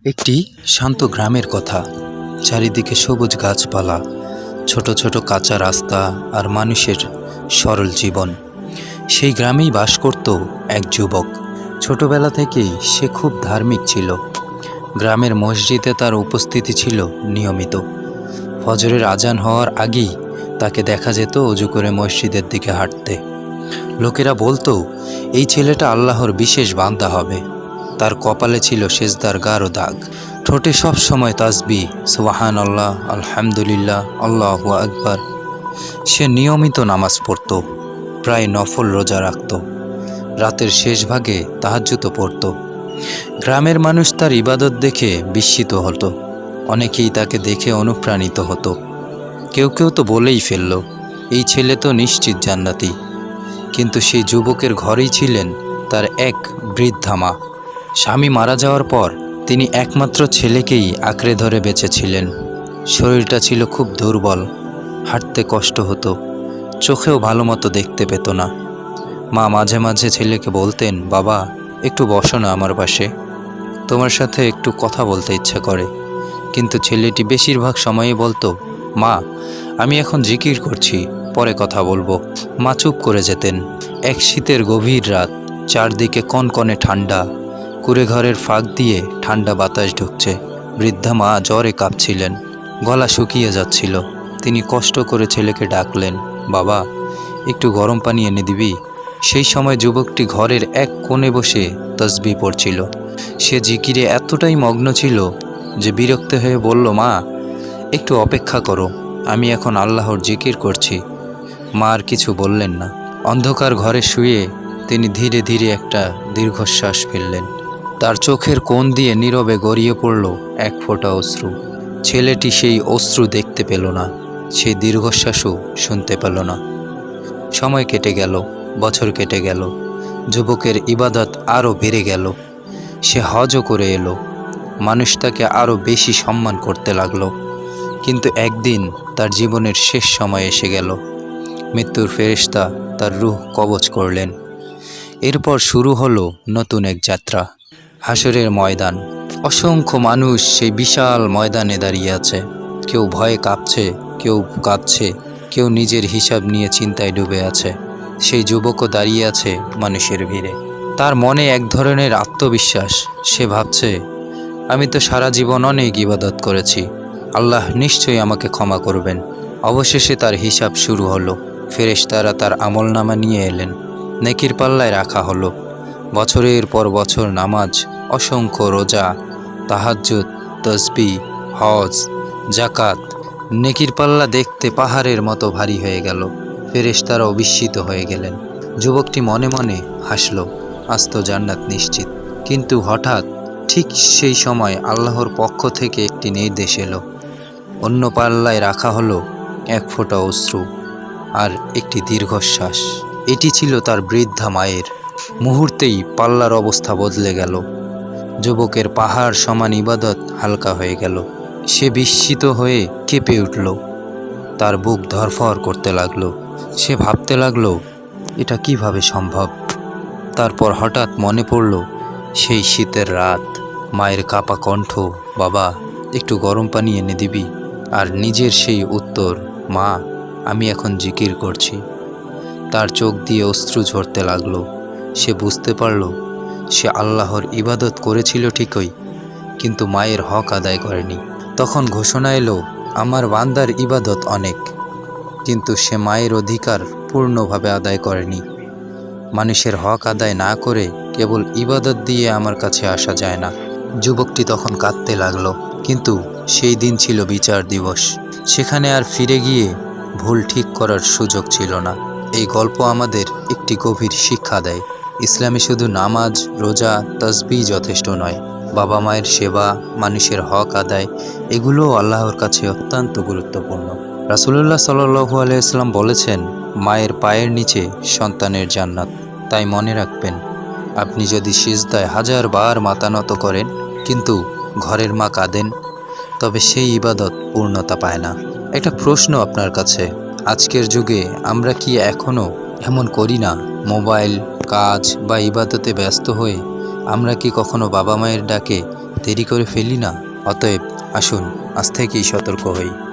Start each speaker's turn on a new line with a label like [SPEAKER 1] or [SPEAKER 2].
[SPEAKER 1] একটি শান্ত গ্রামের কথা। চারিদিকে সবুজ গাছপালা, ছোট ছোট কাঁচা রাস্তা আর মানুষের সরল জীবন। সেই গ্রামেই বাস করত এক যুবক। ছোটবেলা থেকেই সে খুব ধার্মিক ছিল। গ্রামের মসজিদে তার উপস্থিতি ছিল নিয়মিত। ফজরের আজান হওয়ার আগেই তাকে দেখা যেত অজু করে মসজিদের দিকে হাঁটতে। লোকেরা বলতো, এই ছেলেটা আল্লাহর বিশেষ বান্দা হবে। তার কপালে ছিল সেজদার গাঢ় দাগ, ঠোঁটে সব সময় তাসবিহ, সুবহান আল্লাহ, আলহামদুলিল্লাহ, আল্লাহু আকবার। সে নিয়মিত নামাজ পড়ত, প্রায় নফল রোজা রাখত, রাতের শেষ ভাগে তাহাজ্জুদও পড়ত। গ্রামের মানুষ তার ইবাদত দেখে বিস্মিত হতো। অনেকেই তাকে দেখে অনুপ্রাণিত হতো। কেউ কেউ তো বলেই ফেলল, এই ছেলে তো নিশ্চিত জান্নাতি। কিন্তু সেই যুবকের ঘরেই ছিলেন তার এক বৃদ্ধা মা। স্বামী মারা যাওয়ার পর তিনি একমাত্র ছেলেকেই আঁকড়ে ধরে বেঁচেছিলেন। শরীরটা ছিল খুব দুর্বল, হাঁটতে কষ্ট হতো, চোখেও ভালো মতো দেখতে পেত না। মা মাঝে মাঝে ছেলেকে বলতেন, বাবা একটু বসো না আমার পাশে, তোমার সাথে একটু কথা বলতে ইচ্ছা করে। কিন্তু ছেলেটি বেশিরভাগ সময়ই বলতো, মা আমি এখন জিকির করছি, পরে কথা বলবো। মা চুপ করে যেতেন। এক শীতের গভীর রাত, চারদিকে কনকনে ঠান্ডা, কুঁড়ে ঘরের ফাঁক দিয়ে ঠান্ডা বাতাস ঢুকছে। বৃদ্ধা মা জ্বরে কাঁপছিলেন, গলা শুকিয়ে যাচ্ছিল। তিনি কষ্ট করে ছেলেকে ডাকলেন, বাবা একটু গরম পানি এনে দিবি? সেই সময় যুবকটি ঘরের এক কোণে বসে তসবিহ পড়ছিল। সে জিকিরে এতটাই মগ্ন ছিল যে বিরক্ত হয়ে বলল, মা একটু অপেক্ষা করো, আমি এখন আল্লাহর জিকির করছি। মা আর কিছু বললেন না। অন্ধকার ঘরে শুয়ে তিনি ধীরে ধীরে একটা দীর্ঘশ্বাস ফেললেন। তার চোখের কোণ দিয়ে নীরবে গড়িয়ে পড়ল এক ফোঁটা অশ্রু। ছেলেটি সেই অশ্রু দেখতে পেল না, সেই দীর্ঘশ্বাসও শুনতে পেল না। সময় কেটে গেল, বছর কেটে গেল, যুবকের ইবাদত আরও বেড়ে গেল। সে হজও করে এলো, মানুষ তাকে আরও বেশি সম্মান করতে লাগলো। কিন্তু একদিন তার জীবনের শেষ সময় এসে গেল। মৃত্যুর ফেরেশতা তার রূহ কবজ করলেন। এরপর শুরু হলো নতুন এক যাত্রা। হাসরের ময়দান। অসংখ্য মানুষ সেই বিশাল ময়দানে দাঁড়িয়ে আছে। কেউ ভয়ে কাঁপছে, কেউ কাঁদছে, কেউ নিজের হিসাব নিয়ে চিন্তায় ডুবে আছে। সেই যুবকও দাঁড়িয়ে আছে মানুষের ভিড়ে। তার মনে এক ধরনের আত্মবিশ্বাস। সে ভাবছে, আমি তো সারা জীবন অনেক ইবাদত করেছি, আল্লাহ নিশ্চয়ই আমাকে ক্ষমা করবেন। অবশেষে তার হিসাব শুরু হলো। ফেরেশতারা তার আমলনামা নিয়ে এলেন, নেকির পাল্লায় রাখা হলো। বছরের পর বছর নামাজ, অসংখ্য রোজা, তাহাজ্জুদ, তসবিহ, হজ, জাকাত। নেকির পাল্লা দেখতে পাহাড়ের মতো ভারী হয়ে গেল। ফেরেশতারাও বিস্মিত হয়ে গেলেন। যুবকটি মনে মনে হাসল, আজ তো জান্নাত নিশ্চিত। কিন্তু হঠাৎ ঠিক সেই সময় আল্লাহর পক্ষ থেকে একটি নির্দেশ এলো। অন্য পাল্লায় রাখা হলো এক ফোঁটা অশ্রু আর একটি দীর্ঘশ্বাস। এটি ছিল তার বৃদ্ধা মায়ের। মুহূর্তেই পাল্লার অবস্থা বদলে গেল। যুবকের পাহাড় সমান ইবাদত হালকা হয়ে গেল। সে বিস্মিত হয়ে কেঁপে উঠল, তার বুক ধড়ফড় করতে লাগলো। সে ভাবতে লাগলো, এটা কিভাবে সম্ভব? তারপর হঠাৎ মনে পড়ল সেই শীতের রাত, মায়ের কাঁপা কণ্ঠ, বাবা একটু গরম পানি এনে দিবি? আর নিজের সেই উত্তর, মা আমি এখন জিকির করছি। তার চোখ দিয়ে অশ্রু ঝরতে লাগলো। সে বুঝতে পারল, সে আল্লাহর ইবাদত করেছিল ঠিকই, কিন্তু মায়ের হক আদায় করেনি। তখন ঘোষণা এলো, আমার বান্দার ইবাদত অনেক, কিন্তু সে মায়ের অধিকার পূর্ণভাবে আদায় করেনি। মানুষের হক আদায় না করে কেবল ইবাদত দিয়ে আমার কাছে আসা যায় না। যুবকটি তখন কাঁদতে লাগলো। কিন্তু সেই দিন ছিল বিচার দিবস। সেখানে আর ফিরে গিয়ে ভুল ঠিক করার সুযোগ ছিল না। এই গল্প আমাদের একটি গভীর শিক্ষা দেয়। ইসলামে শুধু নামাজ, রোজা, তাসবিহ যথেষ্ট নয়। বাবা মায়ের সেবা, মানুষের হক আদায়, এগুলোও আল্লাহর কাছে অত্যন্ত গুরুত্বপূর্ণ। রাসূলুল্লাহ সাল্লাল্লাহু আলাইহি ওয়াসাল্লাম বলেছেন, মায়ের পায়ের নিচে সন্তানের জান্নাত। তাই মনে রাখবেন, আপনি যদি সিজদায় 1000 বার মাথা নত করেন কিন্তু ঘরের মা কাঁদেন, তবে সেই ইবাদত পূর্ণতা পায় না। একটা প্রশ্ন আপনার কাছে, আজকের যুগে আমরা কি এখনও এমন করি না? মোবাইল, কাজ বা ইবাদতে ব্যস্ত হয়ে আমরা কি কখনো বাবা মায়ের ডাকে দেরি করে ফেলি না। অতএব আসুন আজ থেকেই সতর্ক হই।